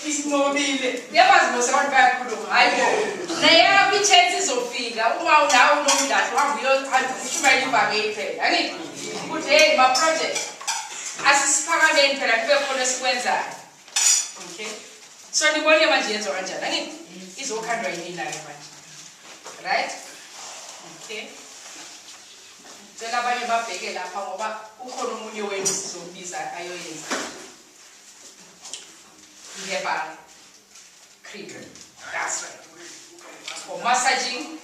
isinqobile yabazi mose abantu bayakhuluma hayi bo naye kwi-chance izofika uma nawe unomdlazi uhambe ibhakeli phela angithi ukuthi hey ma-project asisiphakameni phela kube khona esikwenzayo okay so nibone manje yenziwa kanjani angithi izokhandwa yini nayo manje right okay cela abanye babheke lapha ngoba ukhona umunye wenu sizombiza ayoyenza herbal cream. That's right. For massaging,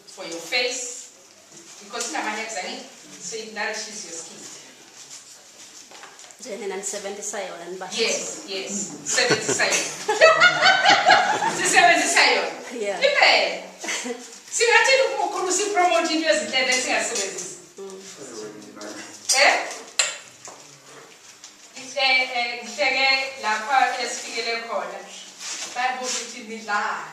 for your face, because it's not so it nourishes your skin. Yes, yes. 70 sayon. 70 sayon. Yeah. See, I tell you, you promoting your skin. Eh? Ngifike lapha esifikele khona bayibuza ukuthi nidlala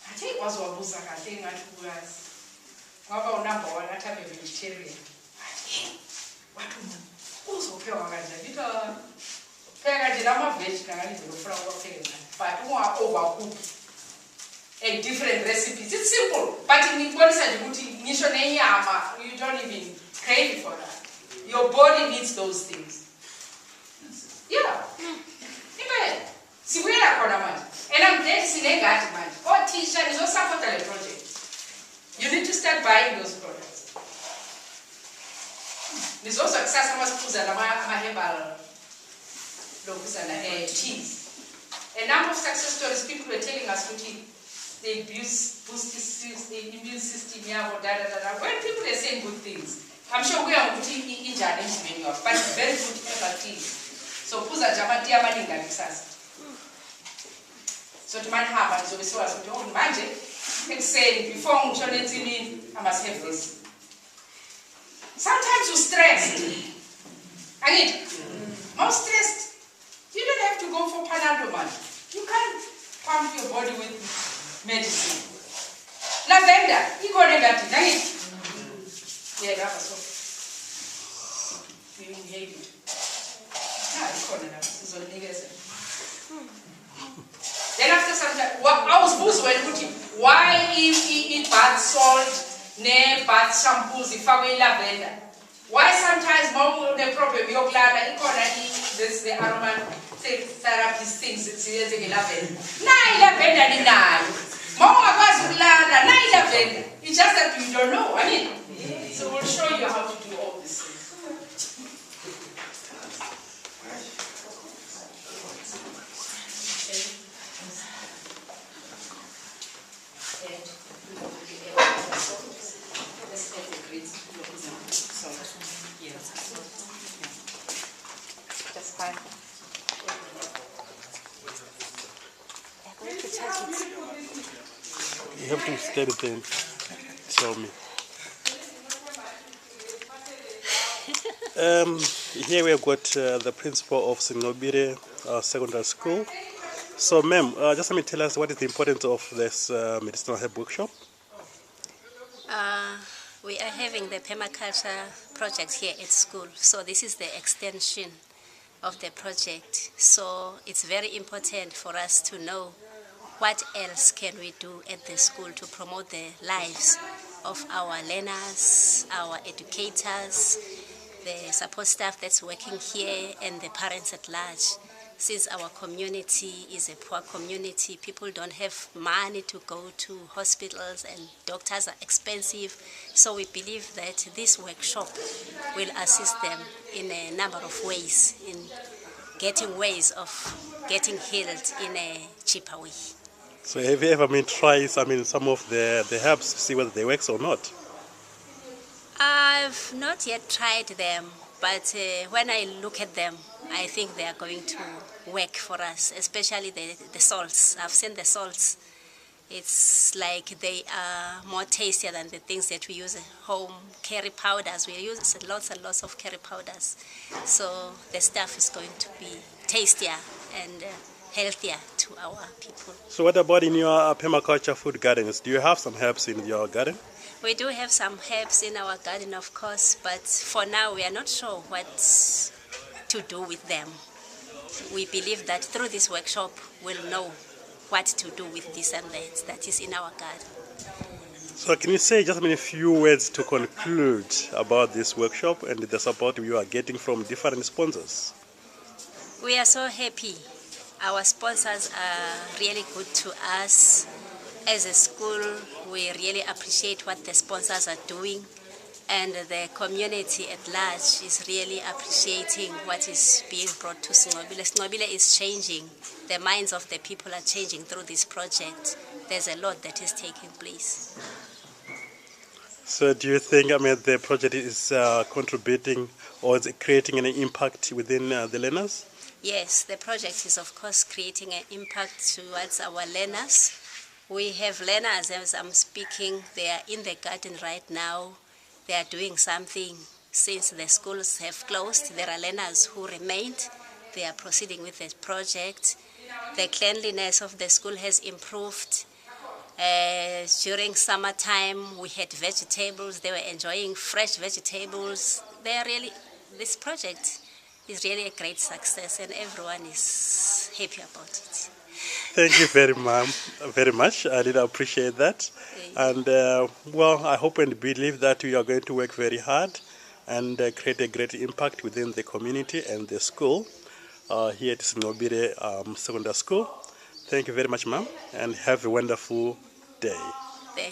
athi kwazi wabuza kahle engathi uyazi ngoba unumber 1 athi abe vegetarian wathi uzopheka kanjani pheka nje lama-veg kangalinze lofuna ukupheka but unga-overcook and different recipes it's simple but ngikubonisa nje ukuthi ngisho nenyama you don't even crave for that. Your body needs those things. Yeah. Amen. See where I call man. And I'm glad to see they got man. Oh, teacher, is also support the project. You need to start buying those products. There's also access to my herbal teas. A number of success stories, people were telling us what they boost the immune system. When people are saying good things, I'm sure we are putting in Japanese, but very good herbal tea. So, Puza Jamati Amalinga Texas. So, to my hammer, so we saw us with your own magic. It's saying, before Muchonetini, I must have this. Sometimes you're stressed. I mean, more stressed. You don't have to go for Panadol, man. You can't pump your body with medicine. Lavender, you got it. Yeah, that was so. We inhale it. Then after some time, I was supposed to why eat bath salt, bath shampoos, if I will lavender? Why sometimes more the problem you're glad this the aromatherapist things it's lavender. Lavender ni more was glad lavender. It's just that you don't know. I mean. So we'll show you how to do all this. Just fine. You have to steady then. Show me. Here we have got the principal of Sinobire Secondary School. So, ma'am, just let me tell us what is the importance of this medicinal herb workshop. We are having the permaculture project here at school. So this is the extension of the project. So it's very important for us to know what else can we do at the school to promote the lives of our learners, our educators, the support staff that's working here, and the parents at large. Since our community is a poor community, people don't have money to go to hospitals and doctors are expensive. So we believe that this workshop will assist them in a number of ways, in getting ways of getting healed in a cheaper way. So have you ever tried some of the herbs to see whether they work or not? I've not yet tried them, but when I look at them, I think they are going to work for us, especially the salts. I've seen the salts. It's like they are more tastier than the things that we use at home. Curry powders, we use lots and lots of curry powders. So the stuff is going to be tastier and healthier to our people. So what about in your permaculture food gardens? Do you have some herbs in your garden? We do have some herbs in our garden, of course, but for now we are not sure what to do with them. We believe that through this workshop, we'll know what to do with this and that is in our garden. So can you say just a few words to conclude about this workshop and the support you are getting from different sponsors? We are so happy. Our sponsors are really good to us. As a school, we really appreciate what the sponsors are doing, and the community at large is really appreciating what is being brought to Singobile. Singobile is changing. The minds of the people are changing through this project. There's a lot that is taking place. So do you think, the project is contributing or is it creating an impact within the learners? Yes, the project is of course creating an impact towards our learners. We have learners, as I'm speaking, they are in the garden right now. They are doing something since the schools have closed. There are learners who remained. They are proceeding with the project. The cleanliness of the school has improved. During summertime, we had vegetables. They were enjoying fresh vegetables. This project is really a great success, and everyone is happy about it. Thank you very much. I really appreciate that. And I hope and believe that you are going to work very hard and create a great impact within the community and the school here at Singobile Secondary School. Thank you very much, ma'am, and have a wonderful day.